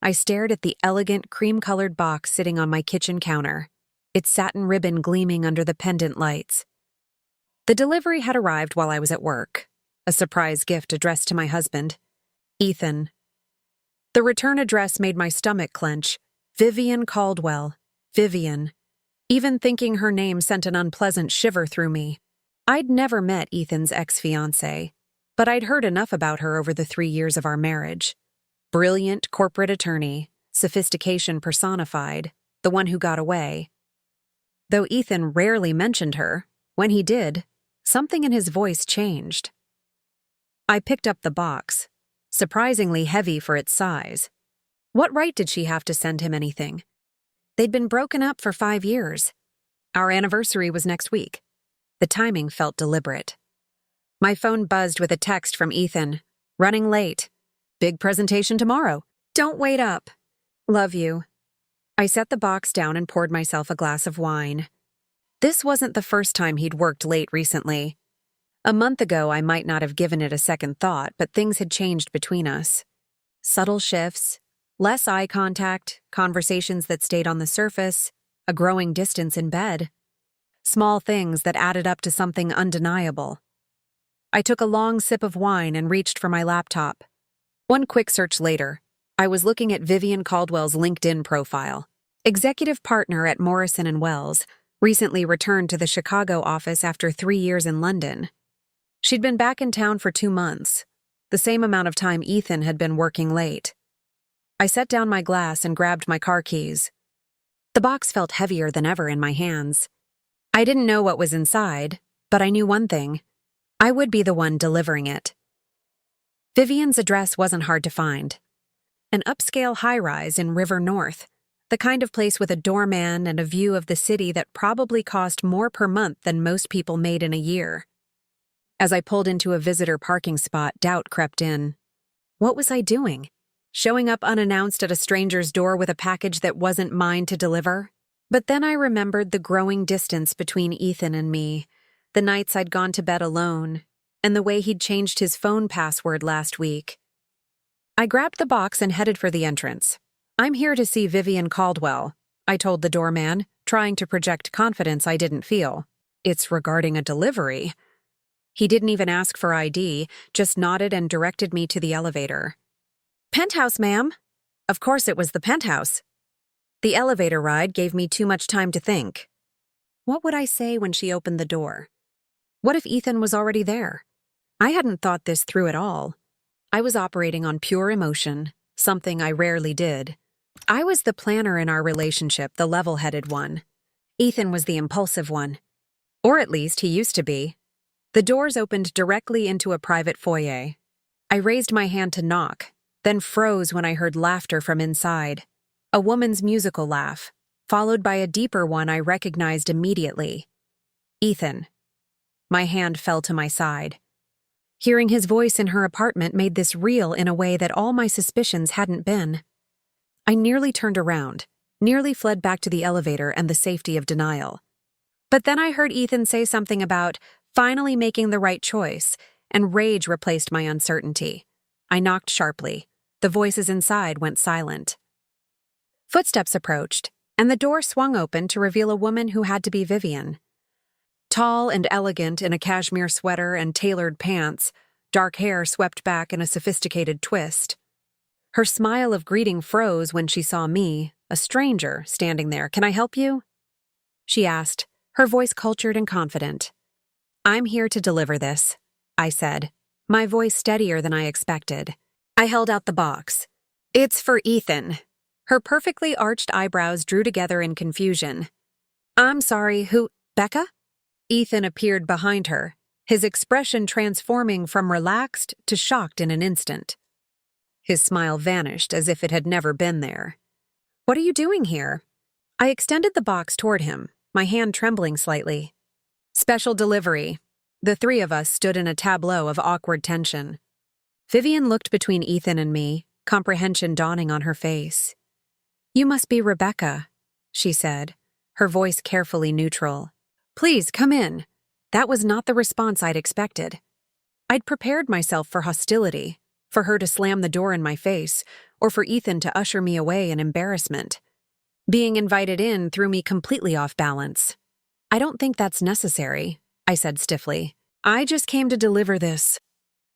I stared at the elegant cream-colored box sitting on my kitchen counter, its satin ribbon gleaming under the pendant lights. The delivery had arrived while I was at work, a surprise gift addressed to my husband, Ethan. The return address made my stomach clench. Vivian Caldwell. Vivian. Even thinking her name sent an unpleasant shiver through me. I'd never met Ethan's ex-fiancée, but I'd heard enough about her over the 3 years of our marriage. Brilliant corporate attorney, sophistication personified, the one who got away. Though Ethan rarely mentioned her, when he did, something in his voice changed. I picked up the box, surprisingly heavy for its size. What right did she have to send him anything? They'd been broken up for 5 years. Our anniversary was next week. The timing felt deliberate. My phone buzzed with a text from Ethan. Running late. Big presentation tomorrow. Don't wait up. Love you. I set the box down and poured myself a glass of wine. This wasn't the first time he'd worked late recently. A month ago, I might not have given it a second thought, but things had changed between us. Subtle shifts, less eye contact, conversations that stayed on the surface, a growing distance in bed. Small things that added up to something undeniable. I took a long sip of wine and reached for my laptop. One quick search later, I was looking at Vivian Caldwell's LinkedIn profile. Executive partner at Morrison & Wells, recently returned to the Chicago office after 3 years in London. She'd been back in town for 2 months, the same amount of time Ethan had been working late. I set down my glass and grabbed my car keys. The box felt heavier than ever in my hands. I didn't know what was inside, but I knew one thing. I would be the one delivering it. Vivian's address wasn't hard to find. An upscale high-rise in River North, the kind of place with a doorman and a view of the city that probably cost more per month than most people made in a year. As I pulled into a visitor parking spot, doubt crept in. What was I doing? Showing up unannounced at a stranger's door with a package that wasn't mine to deliver? But then I remembered the growing distance between Ethan and me, the nights I'd gone to bed alone, and the way he'd changed his phone password last week. I grabbed the box and headed for the entrance. I'm here to see Vivian Caldwell, I told the doorman, trying to project confidence I didn't feel. It's regarding a delivery. He didn't even ask for ID, just nodded and directed me to the elevator. Penthouse, ma'am. Of course it was the penthouse. The elevator ride gave me too much time to think. What would I say when she opened the door? What if Ethan was already there? I hadn't thought this through at all. I was operating on pure emotion, something I rarely did. I was the planner in our relationship, the level-headed one. Ethan was the impulsive one. Or at least he used to be. The doors opened directly into a private foyer. I raised my hand to knock, then froze when I heard laughter from inside. A woman's musical laugh, followed by a deeper one I recognized immediately. Ethan. My hand fell to my side. Hearing his voice in her apartment made this real in a way that all my suspicions hadn't been. I nearly turned around, nearly fled back to the elevator and the safety of denial. But then I heard Ethan say something about finally making the right choice, and rage replaced my uncertainty. I knocked sharply. The voices inside went silent. Footsteps approached, and the door swung open to reveal a woman who had to be Vivian. Tall and elegant in a cashmere sweater and tailored pants, dark hair swept back in a sophisticated twist. Her smile of greeting froze when she saw me, a stranger, standing there. "Can I help you?" she asked, her voice cultured and confident. "I'm here to deliver this," I said, my voice steadier than I expected. I held out the box. "It's for Ethan." Her perfectly arched eyebrows drew together in confusion. "I'm sorry, who, Becca?" Ethan appeared behind her, his expression transforming from relaxed to shocked in an instant. His smile vanished as if it had never been there. "What are you doing here?" I extended the box toward him, my hand trembling slightly. "Special delivery." The three of us stood in a tableau of awkward tension. Vivian looked between Ethan and me, comprehension dawning on her face. "You must be Rebecca," she said, her voice carefully neutral. "Please, come in." That was not the response I'd expected. I'd prepared myself for hostility, for her to slam the door in my face, or for Ethan to usher me away in embarrassment. Being invited in threw me completely off balance. "I don't think that's necessary," I said stiffly. "I just came to deliver this."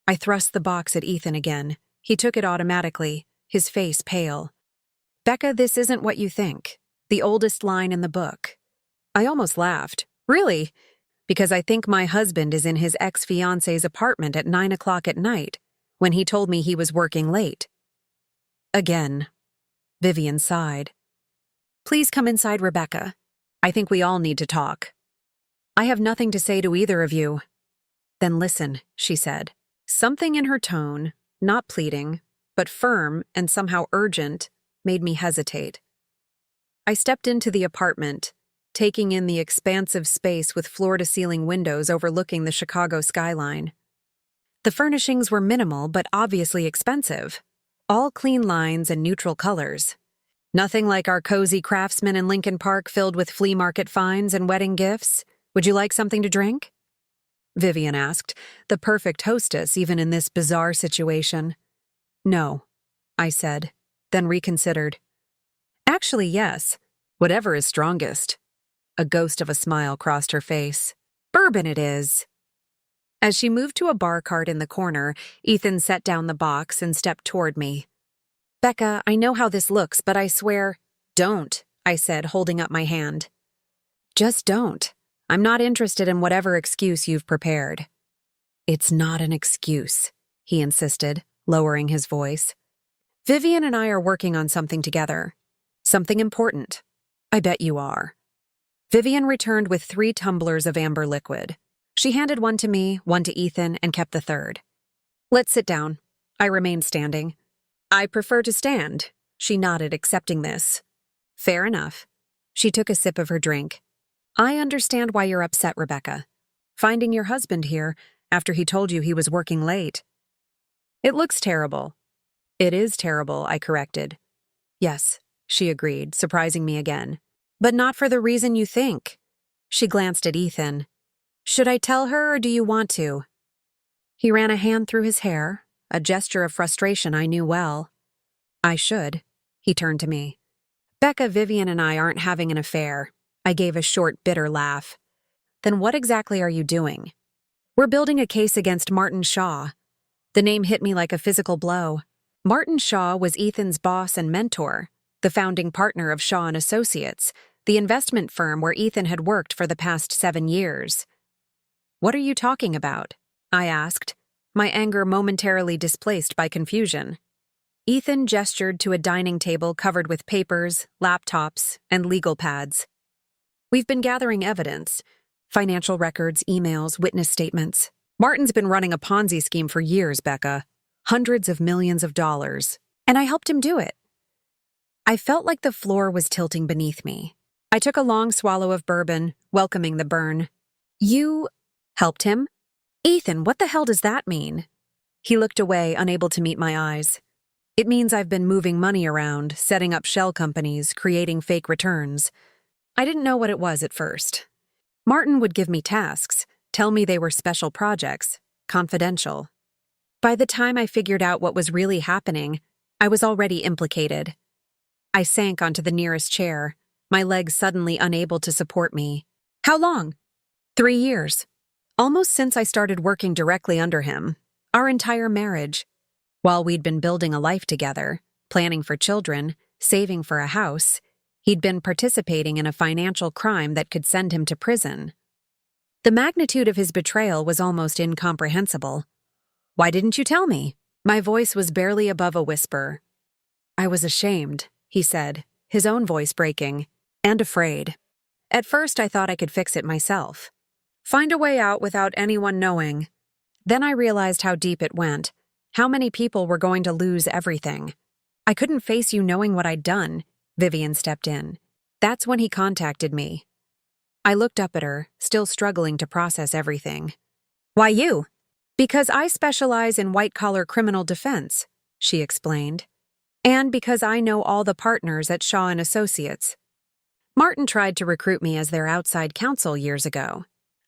I thrust the box at Ethan again. He took it automatically, his face pale. "Becca, this isn't what you think. The oldest line in the book." I almost laughed. "Really?" "Because I think my husband is in his ex-fiancée's apartment at 9 o'clock at night, when he told me he was working late." Again. Vivian sighed. "Please come inside, Rebecca. I think we all need to talk." "I have nothing to say to either of you." "Then listen," she said. Something in her tone, not pleading, but firm and somehow urgent, made me hesitate. I stepped into the apartment, taking in the expansive space with floor-to-ceiling windows overlooking the Chicago skyline. The furnishings were minimal but obviously expensive, all clean lines and neutral colors. Nothing like our cozy Craftsman in Lincoln Park filled with flea market finds and wedding gifts. "Would you like something to drink?" Vivian asked, the perfect hostess even in this bizarre situation. "No," I said, then reconsidered. "Actually, yes. Whatever is strongest." A ghost of a smile crossed her face. "Bourbon it is." As she moved to a bar cart in the corner, Ethan set down the box and stepped toward me. "Becca, I know how this looks, but I swear—" "Don't," I said, holding up my hand. "Just don't. I'm not interested in whatever excuse you've prepared." "It's not an excuse," he insisted, lowering his voice. "Vivian and I are working on something together. Something important. I bet you are." Vivian returned with 3 tumblers of amber liquid. She handed one to me, one to Ethan, and kept the third. "Let's sit down." I remained standing. "I prefer to stand." She nodded, accepting this. "Fair enough." She took a sip of her drink. "I understand why you're upset, Rebecca. Finding your husband here after he told you he was working late. It looks terrible." "It is terrible," I corrected. "Yes," she agreed, surprising me again. "But not for the reason you think." She glanced at Ethan. "Should I tell her or do you want to?" He ran a hand through his hair, a gesture of frustration I knew well. "I should." He turned to me. "Becca, Vivian and I aren't having an affair." I gave a short, bitter laugh. "Then what exactly are you doing?" "We're building a case against Martin Shaw." The name hit me like a physical blow. Martin Shaw was Ethan's boss and mentor, the founding partner of Shaw and Associates, the investment firm where Ethan had worked for the past 7 years. "What are you talking about?" I asked, my anger momentarily displaced by confusion. Ethan gestured to a dining table covered with papers, laptops, and legal pads. "We've been gathering evidence. Financial records, emails, witness statements. Martin's been running a Ponzi scheme for years, Becca. Hundreds of millions of dollars. And I helped him do it." I felt like the floor was tilting beneath me. I took a long swallow of bourbon, welcoming the burn. "You helped him?" "Ethan, what the hell does that mean?" He looked away, unable to meet my eyes. "It means I've been moving money around, setting up shell companies, creating fake returns." I didn't know what it was at first. Martin would give me tasks, tell me they were special projects, confidential. By the time I figured out what was really happening, I was already implicated. I sank onto the nearest chair, my legs suddenly unable to support me. "How long?" 3 years. Almost since I started working directly under him. Our entire marriage. While we'd been building a life together, planning for children, saving for a house, he'd been participating in a financial crime that could send him to prison. The magnitude of his betrayal was almost incomprehensible. "Why didn't you tell me?" My voice was barely above a whisper. "I was ashamed," he said, his own voice breaking, "and afraid. At first I thought I could fix it myself. Find a way out without anyone knowing. Then I realized how deep it went, how many people were going to lose everything. I couldn't face you knowing what I'd done." Vivian stepped in. "That's when he contacted me." I looked up at her, still struggling to process everything. "Why you?" "Because I specialize in white-collar criminal defense," she explained. "And because I know all the partners at Shaw and Associates. Martin tried to recruit me as their outside counsel years ago.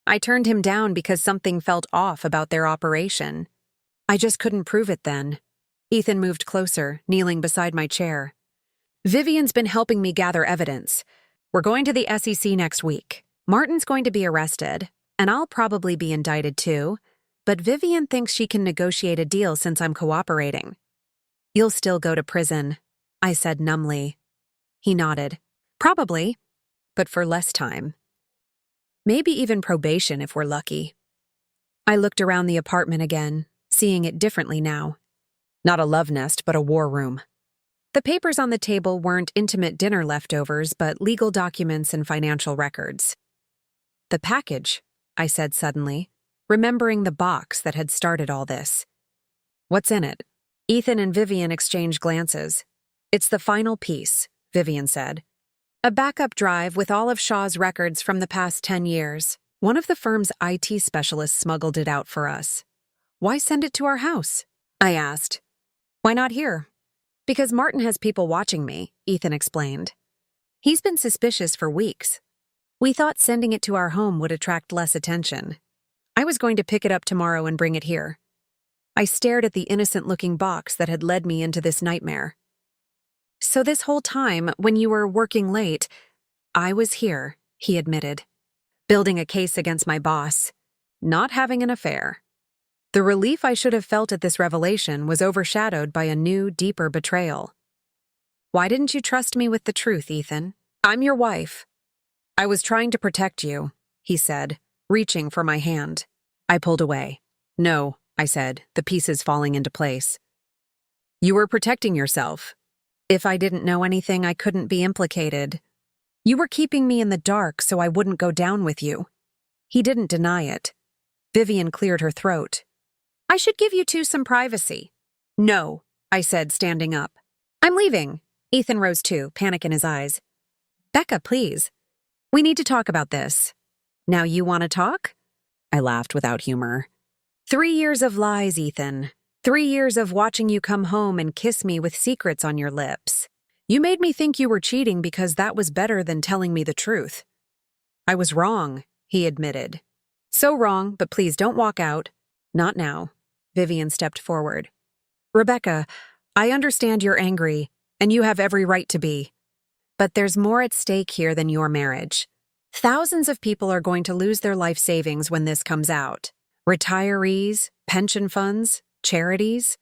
I turned him down because something felt off about their operation. I just couldn't prove it then. Ethan moved closer, kneeling beside my chair. Vivian's been helping me gather evidence. We're going to the SEC next week. Martin's going to be arrested, and I'll probably be indicted too, but Vivian thinks she can negotiate a deal since I'm cooperating. You'll still go to prison, I said numbly. He nodded. Probably, but for less time. Maybe even probation if we're lucky. I looked around the apartment again, seeing it differently now. Not a love nest, but a war room. The papers on the table weren't intimate dinner leftovers, but legal documents and financial records. The package, I said suddenly, remembering the box that had started all this. What's in it? Ethan and Vivian exchanged glances. It's the final piece, Vivian said. A backup drive with all of Shaw's records from the past 10 years. One of the firm's IT specialists smuggled it out for us. Why send it to our house? I asked. Why not here? Because Martin has people watching me, Ethan explained. He's been suspicious for weeks. We thought sending it to our home would attract less attention. I was going to pick it up tomorrow and bring it here. I stared at the innocent-looking box that had led me into this nightmare. So this whole time, when you were working late, I was here, he admitted. Building a case against my boss. Not having an affair. The relief I should have felt at this revelation was overshadowed by a new, deeper betrayal. Why didn't you trust me with the truth, Ethan? I'm your wife. I was trying to protect you, he said, reaching for my hand. I pulled away. No, I said, the pieces falling into place. You were protecting yourself. If I didn't know anything, I couldn't be implicated. You were keeping me in the dark so I wouldn't go down with you. He didn't deny it. Vivian cleared her throat. I should give you two some privacy. No, I said, standing up. I'm leaving. Ethan rose too, panic in his eyes. Becca, please. We need to talk about this. Now you want to talk? I laughed without humor. 3 years of lies, Ethan. 3 years of watching you come home and kiss me with secrets on your lips. You made me think you were cheating because that was better than telling me the truth. I was wrong, he admitted. So wrong, but please don't walk out. Not now. Vivian stepped forward. Rebecca, I understand you're angry, and you have every right to be. But there's more at stake here than your marriage. Thousands of people are going to lose their life savings when this comes out. Retirees, pension funds, charities.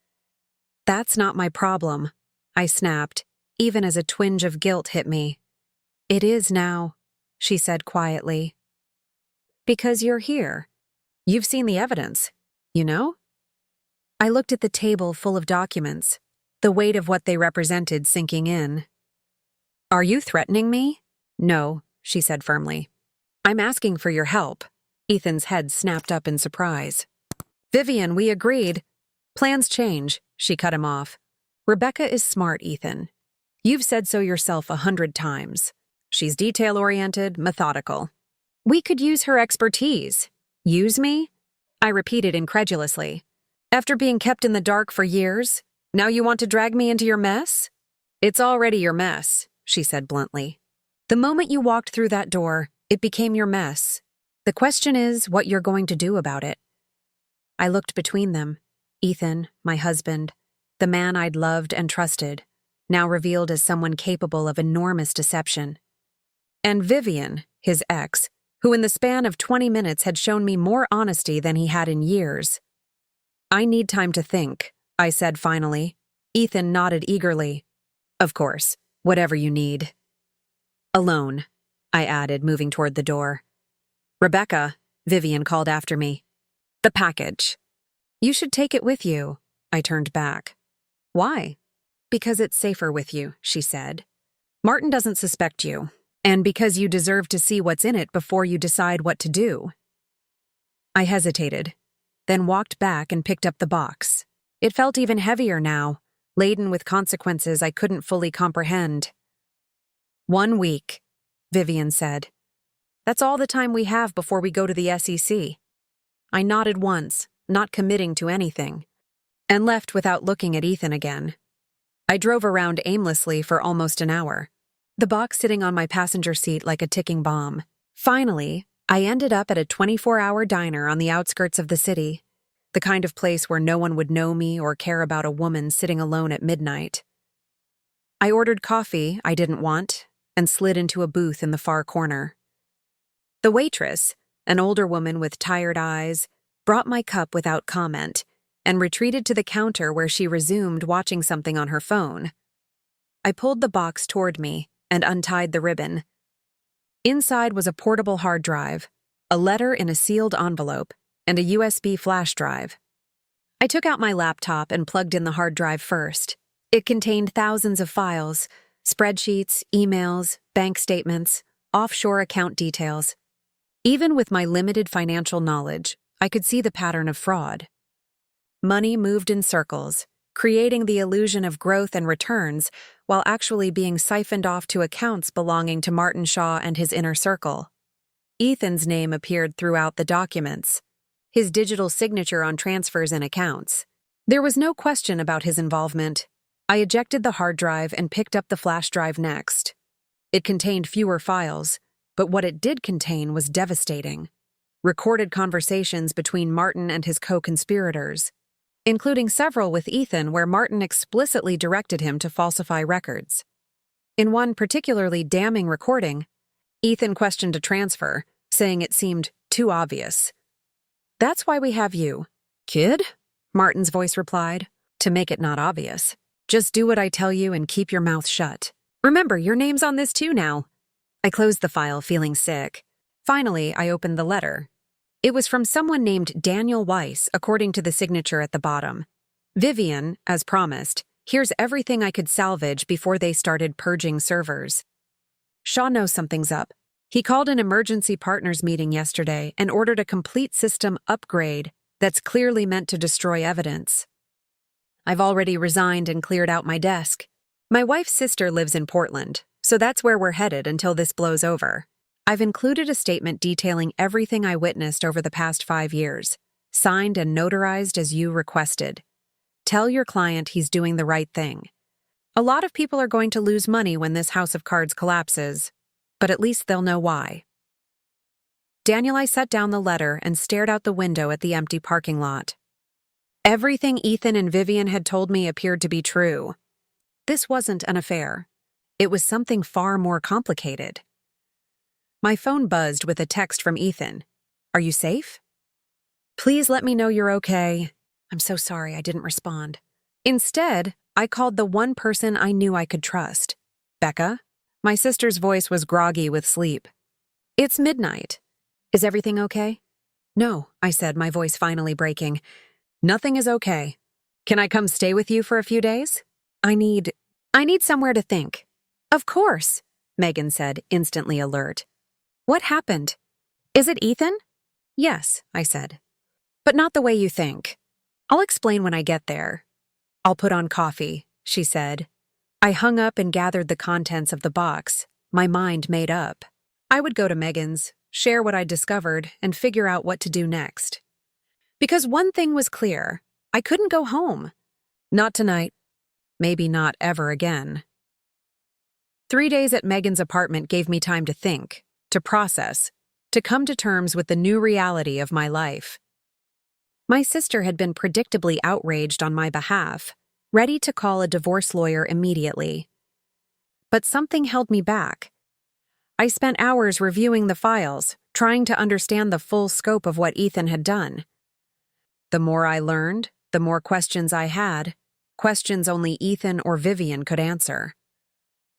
That's not my problem, I snapped, even as a twinge of guilt hit me. It is now, she said quietly. Because you're here. You've seen the evidence, you know? I looked at the table full of documents, the weight of what they represented sinking in. Are you threatening me? No, she said firmly. I'm asking for your help. Ethan's head snapped up in surprise. Vivian, we agreed. Plans change, she cut him off. Rebecca is smart, Ethan. You've said so yourself 100 times. She's detail-oriented, methodical. We could use her expertise. Use me? I repeated incredulously. After being kept in the dark for years, now you want to drag me into your mess? It's already your mess, she said bluntly. The moment you walked through that door, it became your mess. The question is what you're going to do about it. I looked between them. Ethan, my husband, the man I'd loved and trusted, now revealed as someone capable of enormous deception. And Vivian, his ex, who in the span of 20 minutes had shown me more honesty than he had in years. I need time to think, I said finally. Ethan nodded eagerly. Of course, whatever you need. Alone, I added, moving toward the door. Rebecca, Vivian called after me. The package. You should take it with you. I turned back. Why? Because it's safer with you, she said. Martin doesn't suspect you, and because you deserve to see what's in it before you decide what to do. I hesitated, then walked back and picked up the box. It felt even heavier now, laden with consequences I couldn't fully comprehend. 1 week, Vivian said. That's all the time we have before we go to the SEC. I nodded once, not committing to anything, and left without looking at Ethan again. I drove around aimlessly for almost an hour, the box sitting on my passenger seat like a ticking bomb. Finally, I ended up at a 24-hour diner on the outskirts of the city. the kind of place where no one would know me or care about a woman sitting alone at midnight. I ordered coffee I didn't want and slid into a booth in the far corner. The waitress, an older woman with tired eyes, brought my cup without comment and retreated to the counter where she resumed watching something on her phone. I pulled the box toward me and untied the ribbon. Inside was a portable hard drive, a letter in a sealed envelope, and a USB flash drive. I took out my laptop and plugged in the hard drive first. It contained thousands of files, spreadsheets, emails, bank statements, offshore account details. Even with my limited financial knowledge, I could see the pattern of fraud. Money moved in circles, creating the illusion of growth and returns while actually being siphoned off to accounts belonging to Martin Shaw and his inner circle. Ethan's name appeared throughout the documents, his digital signature on transfers and accounts. There was no question about his involvement. I ejected the hard drive and picked up the flash drive next. It contained fewer files, but what it did contain was devastating. Recorded conversations between Martin and his co-conspirators, including several with Ethan where Martin explicitly directed him to falsify records. In one particularly damning recording, Ethan questioned a transfer, saying it seemed too obvious. "That's why we have you, kid," Martin's voice replied, "to make it not obvious. Just do what I tell you and keep your mouth shut. Remember, your name's on this too now." I closed the file, feeling sick. Finally, I opened the letter. It was from someone named Daniel Weiss, according to the signature at the bottom. "Vivian, as promised, here's everything I could salvage before they started purging servers. Shaw knows something's up. He called an emergency partners meeting yesterday and ordered a complete system upgrade that's clearly meant to destroy evidence. I've already resigned and cleared out my desk. My wife's sister lives in Portland, so that's where we're headed until this blows over. I've included a statement detailing everything I witnessed over the past 5 years, signed and notarized as you requested. Tell your client he's doing the right thing. A lot of people are going to lose money when this house of cards collapses, but at least they'll know why." I set down the letter and stared out the window at the empty parking lot. Everything Ethan and Vivian had told me appeared to be true. This wasn't an affair. It was something far more complicated. My phone buzzed with a text from Ethan. "Are you safe? Please let me know you're okay. I'm so sorry I didn't respond." Instead, I called the one person I knew I could trust. "Becca?" My sister's voice was groggy with sleep. "It's midnight. Is everything okay?" "No," I said, my voice finally breaking. "Nothing is okay. Can I come stay with you for a few days? I need somewhere to think." "Of course," Megan said, instantly alert. "What happened? Is it Ethan?" "Yes," I said. "But not the way you think. I'll explain when I get there." "I'll put on coffee," she said. I hung up and gathered the contents of the box, my mind made up. I would go to Megan's, share what I'd discovered, and figure out what to do next. Because one thing was clear, I couldn't go home. Not tonight. Maybe not ever again. 3 days at Megan's apartment gave me time to think, to process, to come to terms with the new reality of my life. My sister had been predictably outraged on my behalf, ready to call a divorce lawyer immediately. But something held me back. I spent hours reviewing the files, trying to understand the full scope of what Ethan had done. The more I learned, the more questions I had, questions only Ethan or Vivian could answer.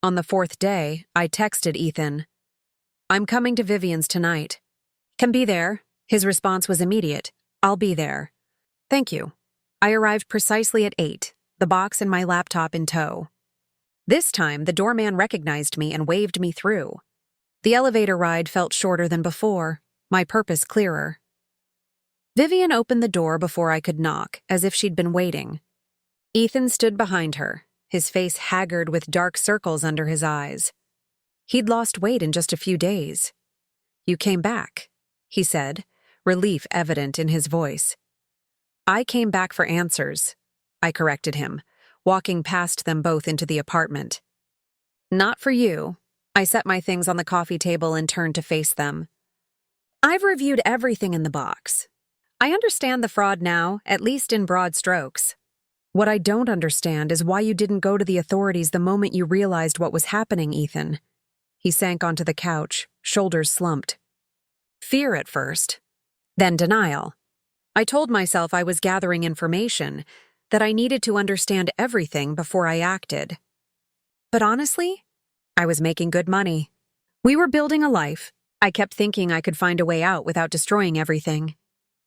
On the 4th day, I texted Ethan, "I'm coming to Vivian's tonight. Can be there." His response was immediate, "I'll be there." "Thank you." I arrived precisely at 8, the box and my laptop in tow. This time, the doorman recognized me and waved me through. The elevator ride felt shorter than before, my purpose clearer. Vivian opened the door before I could knock, as if she'd been waiting. Ethan stood behind her, his face haggard with dark circles under his eyes. He'd lost weight in just a few days. "You came back," he said, relief evident in his voice. "I came back for answers," I corrected him, walking past them both into the apartment. "Not for you." I set my things on the coffee table and turned to face them. "I've reviewed everything in the box. I understand the fraud now, at least in broad strokes. What I don't understand is why you didn't go to the authorities the moment you realized what was happening, Ethan. He sank onto the couch, shoulders slumped. Fear at first, then denial. I told myself I was gathering information, that I needed to understand everything before I acted. But honestly, I was making good money. We were building a life. I kept thinking I could find a way out without destroying everything.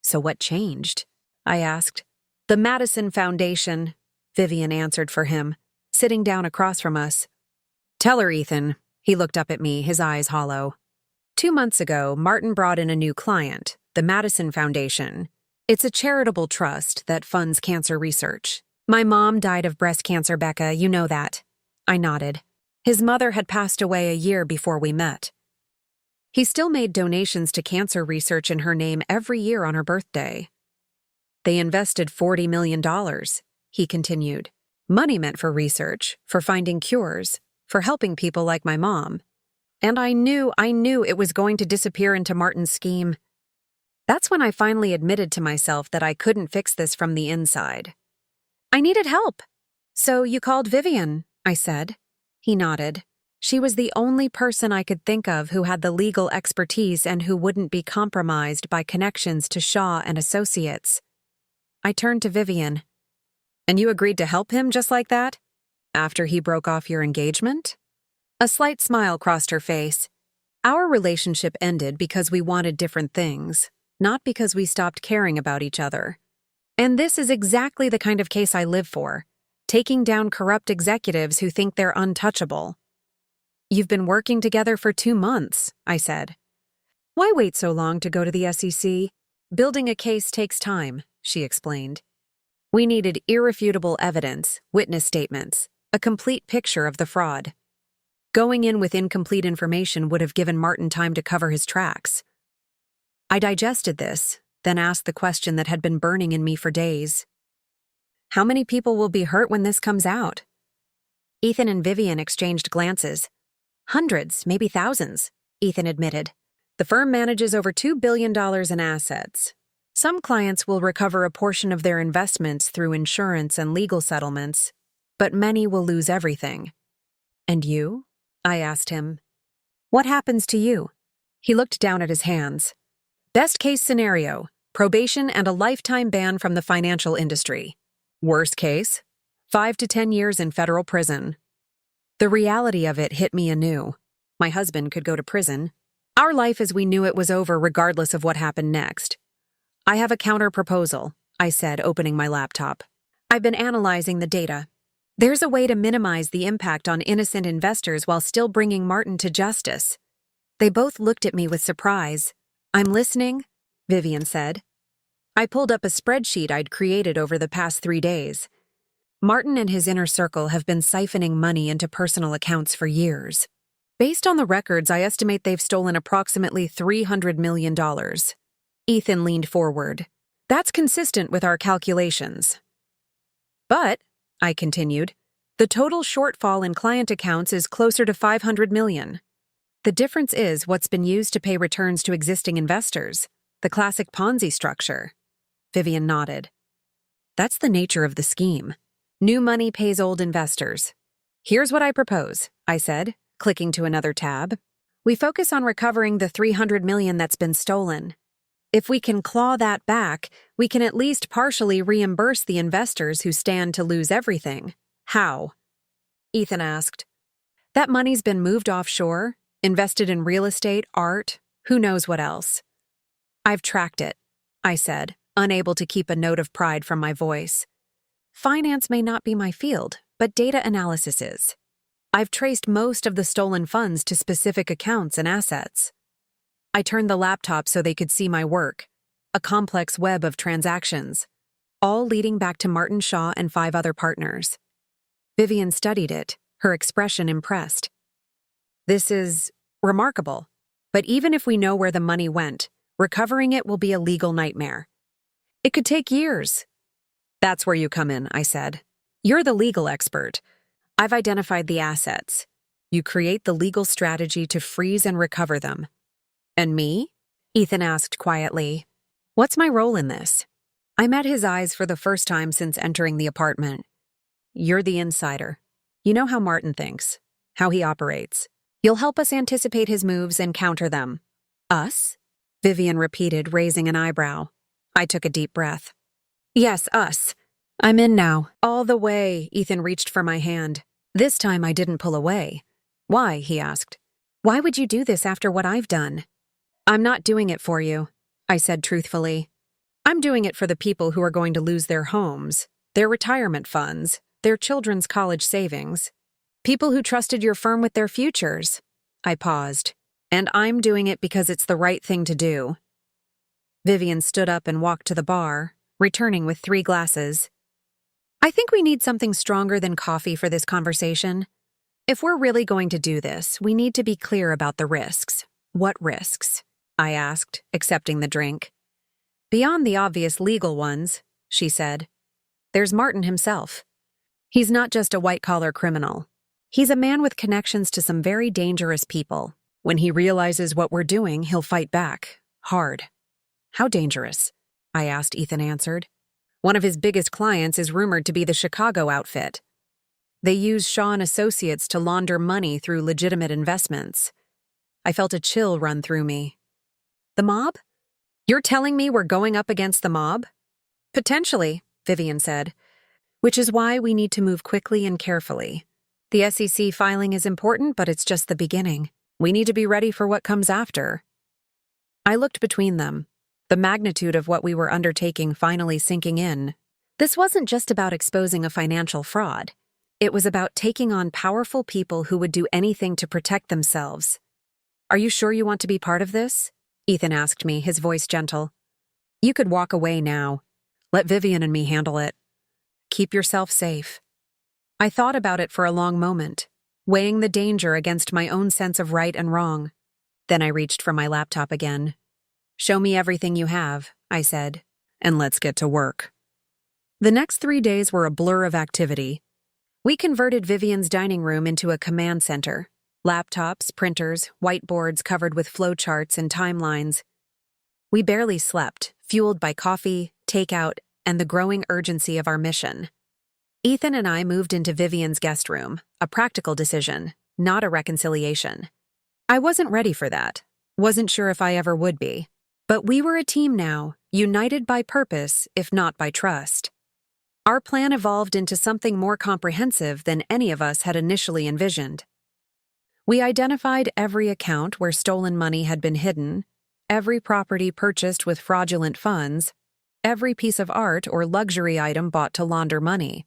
So what changed? I asked. The Madison Foundation, Vivian answered for him, sitting down across from us. Tell her, Ethan. He looked up at me, his eyes hollow. 2 months ago, Martin brought in a new client, the Madison Foundation. It's a charitable trust that funds cancer research. My mom died of breast cancer, Becca, you know that. I nodded. His mother had passed away a year before we met. He still made donations to cancer research in her name every year on her birthday. They invested $40 million, he continued. Money meant for research, for finding cures, for helping people like my mom. And I knew it was going to disappear into Martin's scheme. That's when I finally admitted to myself that I couldn't fix this from the inside. I needed help. So you called Vivian, I said. He nodded. She was the only person I could think of who had the legal expertise and who wouldn't be compromised by connections to Shaw and Associates. I turned to Vivian. And you agreed to help him just like that? After he broke off your engagement? A slight smile crossed her face. Our relationship ended because we wanted different things, not because we stopped caring about each other. And this is exactly the kind of case I live for, taking down corrupt executives who think they're untouchable. You've been working together for 2 months, I said. Why wait so long to go to the SEC? Building a case takes time, she explained. We needed irrefutable evidence, witness statements, a complete picture of the fraud. Going in with incomplete information would have given Martin time to cover his tracks. I digested this, then asked the question that had been burning in me for days. How many people will be hurt when this comes out? Ethan and Vivian exchanged glances. Hundreds, maybe thousands, Ethan admitted. The firm manages over $2 billion in assets. Some clients will recover a portion of their investments through insurance and legal settlements, but many will lose everything. And you? I asked him. What happens to you? He looked down at his hands. Best case scenario, probation and a lifetime ban from the financial industry. Worst case, 5 to 10 years in federal prison. The reality of it hit me anew. My husband could go to prison. Our life as we knew it was over regardless of what happened next. I have a counter-proposal, I said, opening my laptop. I've been analyzing the data. There's a way to minimize the impact on innocent investors while still bringing Martin to justice. They both looked at me with surprise. I'm listening, Vivian said. I pulled up a spreadsheet I'd created over the past 3 days. Martin and his inner circle have been siphoning money into personal accounts for years. Based on the records, I estimate they've stolen approximately $300 million. Ethan leaned forward. That's consistent with our calculations. But, I continued, the total shortfall in client accounts is closer to $500 million. The difference is what's been used to pay returns to existing investors, the classic Ponzi structure. Vivian nodded. That's the nature of the scheme. New money pays old investors. Here's what I propose, I said, clicking to another tab. We focus on recovering the $300 million that's been stolen. If we can claw that back, we can at least partially reimburse the investors who stand to lose everything. How? Ethan asked. That money's been moved offshore, invested in real estate, art, who knows what else. I've tracked it, I said, unable to keep a note of pride from my voice. Finance may not be my field, but data analysis is. I've traced most of the stolen funds to specific accounts and assets. I turned the laptop so they could see my work, a complex web of transactions, all leading back to Martin Shaw and 5 other partners. Vivian studied it, her expression impressed. This is remarkable, but even if we know where the money went, recovering it will be a legal nightmare. It could take years. That's where you come in, I said. You're the legal expert. I've identified the assets. You create the legal strategy to freeze and recover them. And me? Ethan asked quietly. What's my role in this? I met his eyes for the first time since entering the apartment. You're the insider. You know how Martin thinks, how he operates. You'll help us anticipate his moves and counter them. Us? Vivian repeated, raising an eyebrow. I took a deep breath. Yes, us. I'm in now. All the way, Ethan reached for my hand. This time I didn't pull away. Why? He asked. Why would you do this after what I've done? I'm not doing it for you, I said truthfully. I'm doing it for the people who are going to lose their homes, their retirement funds, their children's college savings. People who trusted your firm with their futures. I paused. And I'm doing it because it's the right thing to do. Vivian stood up and walked to the bar, returning with 3 glasses. I think we need something stronger than coffee for this conversation. If we're really going to do this, we need to be clear about the risks. What risks? I asked, accepting the drink. Beyond the obvious legal ones, she said. There's Martin himself. He's not just a white-collar criminal. He's a man with connections to some very dangerous people. When he realizes what we're doing, he'll fight back. Hard. How dangerous? I asked. Ethan answered. One of his biggest clients is rumored to be the Chicago outfit. They use Shaw and Associates to launder money through legitimate investments. I felt a chill run through me. The mob? You're telling me we're going up against the mob? Potentially, Vivian said. Which is why we need to move quickly and carefully. The SEC filing is important, but it's just the beginning. We need to be ready for what comes after. I looked between them, the magnitude of what we were undertaking finally sinking in. This wasn't just about exposing a financial fraud. It was about taking on powerful people who would do anything to protect themselves. Are you sure you want to be part of this? Ethan asked me, his voice gentle. You could walk away now. Let Vivian and me handle it. Keep yourself safe. I thought about it for a long moment, weighing the danger against my own sense of right and wrong. Then I reached for my laptop again. Show me everything you have, I said, and let's get to work. The next 3 days were a blur of activity. We converted Vivian's dining room into a command center. Laptops, printers, whiteboards covered with flowcharts and timelines. We barely slept, fueled by coffee, takeout, and the growing urgency of our mission. Ethan and I moved into Vivian's guest room, a practical decision, not a reconciliation. I wasn't ready for that, wasn't sure if I ever would be. But we were a team now, united by purpose, if not by trust. Our plan evolved into something more comprehensive than any of us had initially envisioned. We identified every account where stolen money had been hidden, every property purchased with fraudulent funds, every piece of art or luxury item bought to launder money.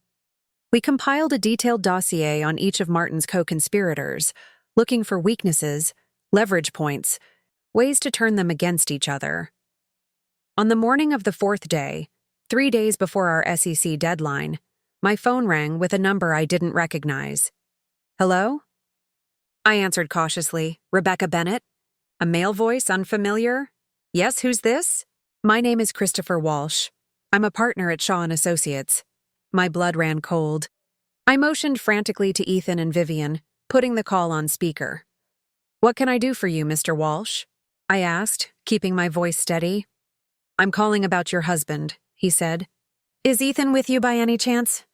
We compiled a detailed dossier on each of Martin's co-conspirators, looking for weaknesses, leverage points, ways to turn them against each other. On the morning of the 4th day, 3 days before our SEC deadline, my phone rang with a number I didn't recognize. Hello? I answered cautiously. Rebecca Bennett? A male voice, unfamiliar? Yes, who's this? My name is Christopher Walsh. I'm a partner at Shaw and Associates. My blood ran cold. I motioned frantically to Ethan and Vivian, putting the call on speaker. What can I do for you, Mr. Walsh? I asked, keeping my voice steady. I'm calling about your husband, he said. Is Ethan with you by any chance?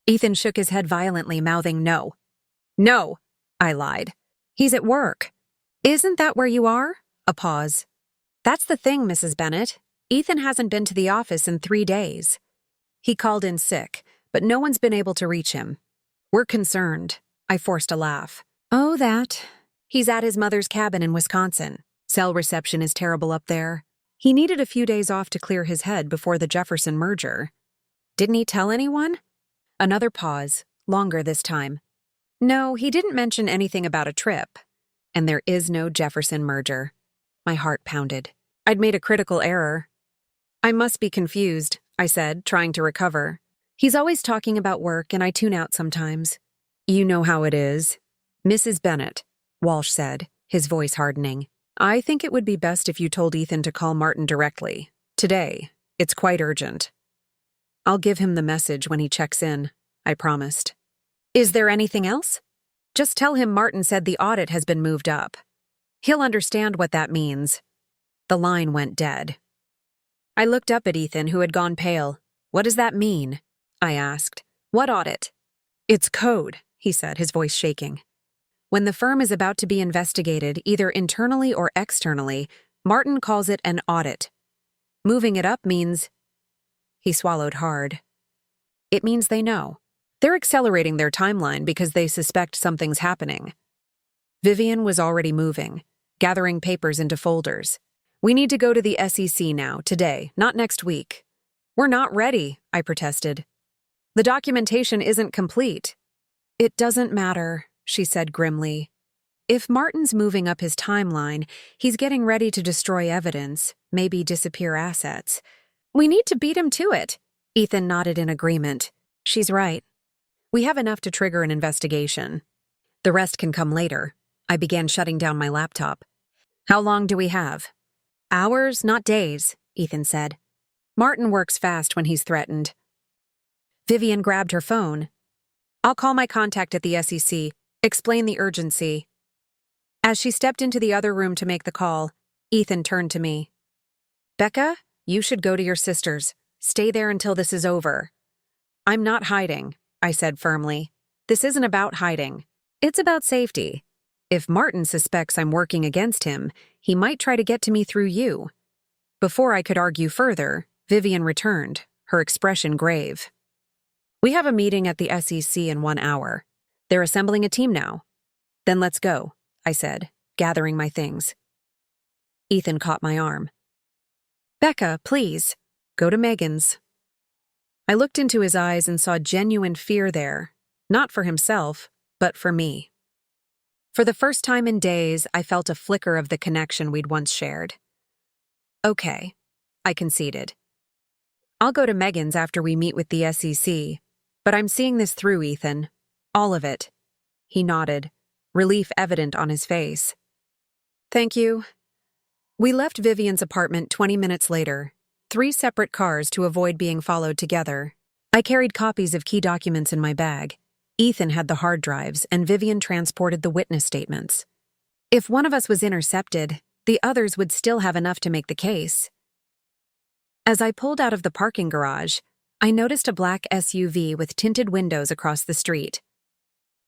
Ethan shook his head violently, mouthing no. No, I lied. He's at work. Isn't that where you are? A pause. That's the thing, Mrs. Bennett. Ethan hasn't been to the office in 3 days. He called in sick, but no one's been able to reach him. We're concerned. I forced a laugh. Oh, that. He's at his mother's cabin in Wisconsin. Cell reception is terrible up there. He needed a few days off to clear his head before the Jefferson merger. Didn't he tell anyone? Another pause, longer this time. No, he didn't mention anything about a trip. And there is no Jefferson merger. My heart pounded. I'd made a critical error. I must be confused, I said, trying to recover. He's always talking about work, and I tune out sometimes. You know how it is. Mrs. Bennett, Walsh said, his voice hardening. I think it would be best if you told Ethan to call Martin directly. Today. It's quite urgent. I'll give him the message when he checks in, I promised. Is there anything else? Just tell him Martin said the audit has been moved up. He'll understand what that means. The line went dead. I looked up at Ethan, who had gone pale. "What does that mean?" I asked. "What audit?" "It's code," he said, his voice shaking. "When the firm is about to be investigated, either internally or externally, Martin calls it an audit. Moving it up means—" He swallowed hard. "It means they know. They're accelerating their timeline because they suspect something's happening." Vivian was already moving, gathering papers into folders. "We need to go to the SEC now, today, not next week." "We're not ready," I protested. "The documentation isn't complete." "It doesn't matter," she said grimly. "If Martin's moving up his timeline, he's getting ready to destroy evidence, maybe disappear assets. We need to beat him to it." Ethan nodded in agreement. "She's right. We have enough to trigger an investigation. The rest can come later." I began shutting down my laptop. "How long do we have?" "Hours, not days," Ethan said. "Martin works fast when he's threatened." Vivian grabbed her phone. "I'll call my contact at the SEC, explain the urgency." As she stepped into the other room to make the call, Ethan turned to me. "Becca, you should go to your sister's. Stay there until this is over." "I'm not hiding," I said firmly. "This isn't about hiding. It's about safety. If Martin suspects I'm working against him, he might try to get to me through you." Before I could argue further, Vivian returned, her expression grave. "We have a meeting at the SEC in 1 hour. They're assembling a team now." "Then let's go," I said, gathering my things. Ethan caught my arm. "Becca, please, go to Megan's." I looked into his eyes and saw genuine fear there, not for himself, but for me. For the first time in days, I felt a flicker of the connection we'd once shared. "Okay," I conceded. "I'll go to Megan's after we meet with the SEC, but I'm seeing this through, Ethan. All of it." He nodded, relief evident on his face. "Thank you." We left Vivian's apartment 20 minutes later, 3 separate cars to avoid being followed together. I carried copies of key documents in my bag. Ethan had the hard drives, and Vivian transported the witness statements. If one of us was intercepted, the others would still have enough to make the case. As I pulled out of the parking garage, I noticed a black SUV with tinted windows across the street.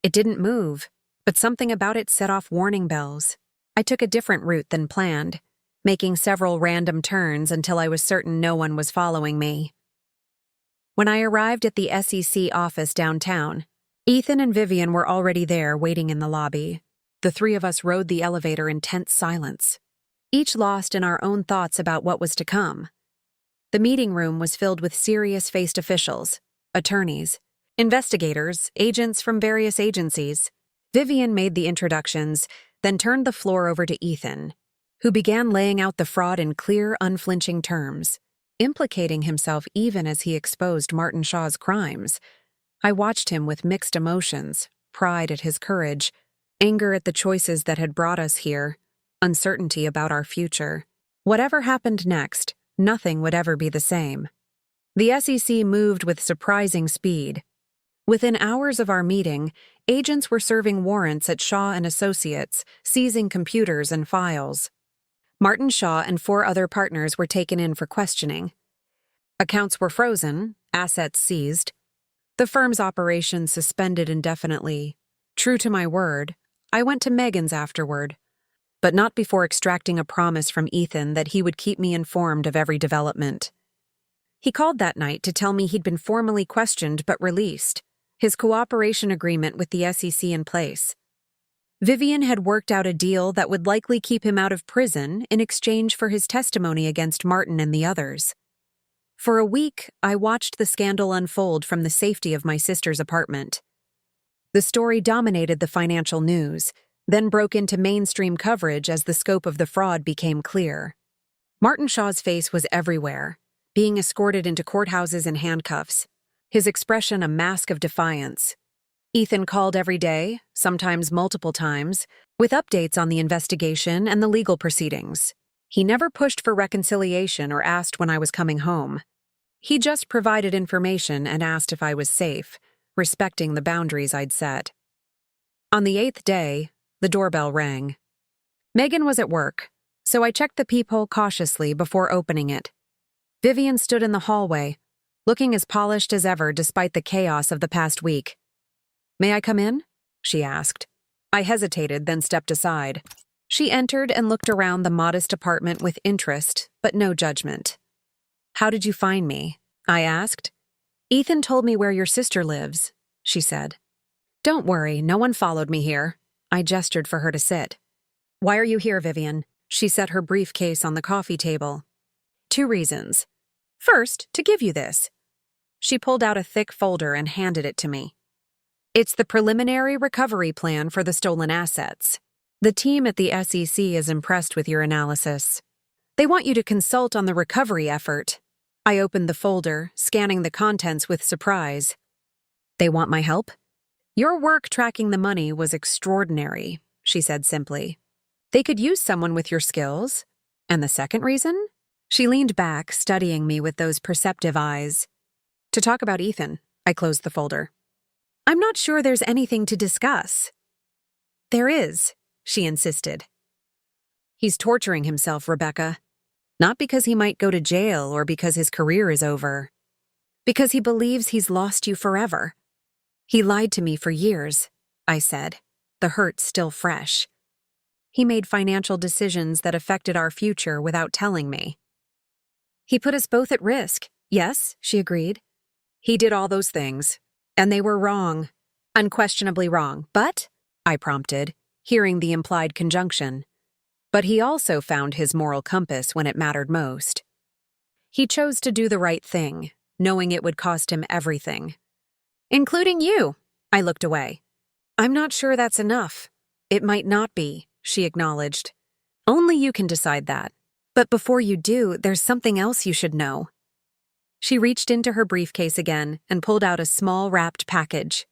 It didn't move, but something about it set off warning bells. I took a different route than planned, making several random turns until I was certain no one was following me. When I arrived at the SEC office downtown, Ethan and Vivian were already there waiting in the lobby. The 3 of us rode the elevator in tense silence, each lost in our own thoughts about what was to come. The meeting room was filled with serious-faced officials, attorneys, investigators, agents from various agencies. Vivian made the introductions, then turned the floor over to Ethan, who began laying out the fraud in clear, unflinching terms, implicating himself even as he exposed Martin Shaw's crimes. I watched him with mixed emotions, pride at his courage, anger at the choices that had brought us here, uncertainty about our future. Whatever happened next, nothing would ever be the same. The SEC moved with surprising speed. Within hours of our meeting, agents were serving warrants at Shaw and Associates, seizing computers and files. Martin Shaw and 4 other partners were taken in for questioning. Accounts were frozen, assets seized. The firm's operations suspended indefinitely. True to my word, I went to Megan's afterward, but not before extracting a promise from Ethan that he would keep me informed of every development. He called that night to tell me he'd been formally questioned but released, his cooperation agreement with the SEC in place. Vivian had worked out a deal that would likely keep him out of prison in exchange for his testimony against Martin and the others. For a week, I watched the scandal unfold from the safety of my sister's apartment. The story dominated the financial news, then broke into mainstream coverage as the scope of the fraud became clear. Martin Shaw's face was everywhere, being escorted into courthouses in handcuffs, his expression a mask of defiance. Ethan called every day, sometimes multiple times, with updates on the investigation and the legal proceedings. He never pushed for reconciliation or asked when I was coming home. He just provided information and asked if I was safe, respecting the boundaries I'd set. On the 8th day, the doorbell rang. Megan was at work, so I checked the peephole cautiously before opening it. Vivian stood in the hallway, looking as polished as ever despite the chaos of the past week. "May I come in?" she asked. I hesitated, then stepped aside. She entered and looked around the modest apartment with interest, but no judgment. "How did you find me?" I asked. "Ethan told me where your sister lives," she said. "Don't worry, no one followed me here." I gestured for her to sit. "Why are you here, Vivian?" She set her briefcase on the coffee table. "Two reasons. First, to give you this." She pulled out a thick folder and handed it to me. "It's the preliminary recovery plan for the stolen assets. The team at the SEC is impressed with your analysis. They want you to consult on the recovery effort." I opened the folder, scanning the contents with surprise. "They want my help?" "Your work tracking the money was extraordinary," she said simply. "They could use someone with your skills." "And the second reason?" She leaned back, studying me with those perceptive eyes. "To talk about Ethan." I closed the folder. "I'm not sure there's anything to discuss." "There is," she insisted. "He's torturing himself, Rebecca. Not because he might go to jail or because his career is over. Because he believes he's lost you forever. He lied to me for years," I said, the hurt still fresh. "He made financial decisions that affected our future without telling me." "He put us both at risk." "Yes," she agreed. "He did all those things. And they were wrong. Unquestionably wrong. But," I prompted, hearing the implied conjunction, "but he also found his moral compass when it mattered most. He chose to do the right thing, knowing it would cost him everything. Including you." I looked away. "I'm not sure that's enough." "It might not be," she acknowledged. "Only you can decide that. But before you do, there's something else you should know." She reached into her briefcase again and pulled out a small wrapped package.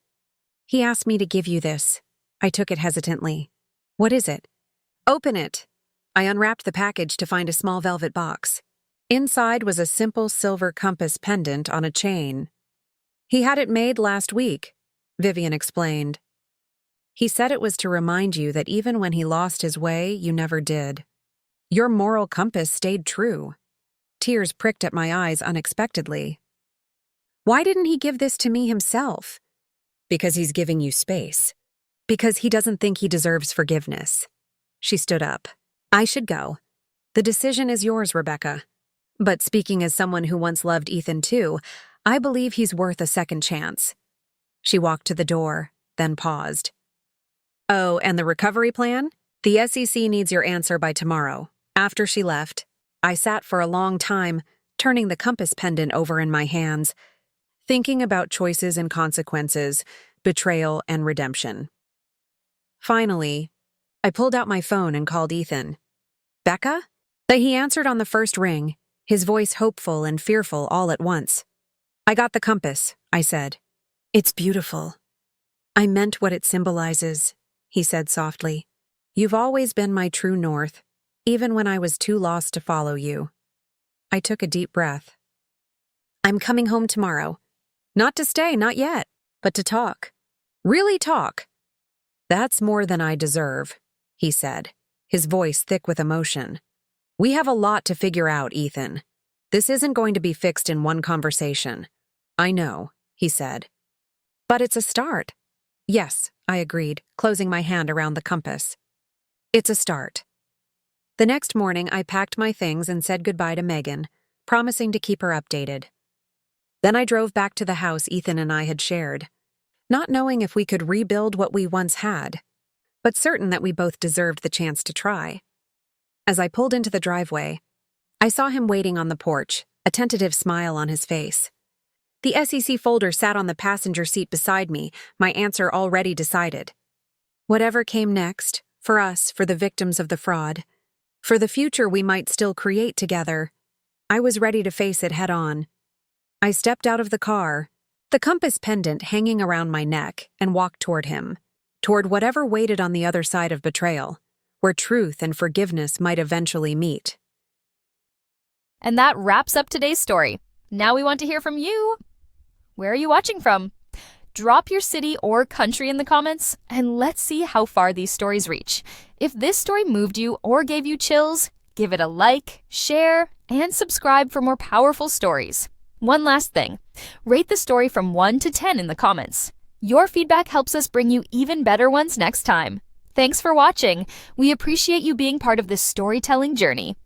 "He asked me to give you this." I took it hesitantly. "What is it?" "Open it." I unwrapped the package to find a small velvet box. Inside was a simple silver compass pendant on a chain. "He had it made last week," Vivian explained. "He said it was to remind you that even when he lost his way, you never did. Your moral compass stayed true." Tears pricked at my eyes unexpectedly. "Why didn't he give this to me himself?" "Because he's giving you space. Because he doesn't think he deserves forgiveness." She stood up. "I should go. The decision is yours, Rebecca. But speaking as someone who once loved Ethan too, I believe he's worth a second chance." She walked to the door, then paused. "Oh, and the recovery plan? The SEC needs your answer by tomorrow." After she left, I sat for a long time, turning the compass pendant over in my hands, thinking about choices and consequences, betrayal and redemption. Finally, I pulled out my phone and called Ethan. "Becca?" He answered on the first ring, his voice hopeful and fearful all at once. "I got the compass," I said. "It's beautiful." "I meant what it symbolizes," he said softly. "You've always been my true north, even when I was too lost to follow you." I took a deep breath. "I'm coming home tomorrow. Not to stay, not yet, but to talk. Really talk." "That's more than I deserve," he said, his voice thick with emotion. "We have a lot to figure out, Ethan. This isn't going to be fixed in one conversation." "I know," he said. "But it's a start." "Yes," I agreed, closing my hand around the compass. "It's a start." The next morning, I packed my things and said goodbye to Megan, promising to keep her updated. Then I drove back to the house Ethan and I had shared, not knowing if we could rebuild what we once had, but certain that we both deserved the chance to try. As I pulled into the driveway, I saw him waiting on the porch, a tentative smile on his face. The SEC folder sat on the passenger seat beside me, my answer already decided. Whatever came next, for us, for the victims of the fraud, for the future we might still create together, I was ready to face it head on. I stepped out of the car, the compass pendant hanging around my neck, and walked toward him, toward whatever waited on the other side of betrayal, where truth and forgiveness might eventually meet. And that wraps up today's story. Now we want to hear from you. Where are you watching from? Drop your city or country in the comments, and let's see how far these stories reach. If this story moved you or gave you chills, give it a like, share, and subscribe for more powerful stories. One last thing, rate the story from 1 to 10 in the comments. Your feedback helps us bring you even better ones next time. Thanks for watching. We appreciate you being part of this storytelling journey.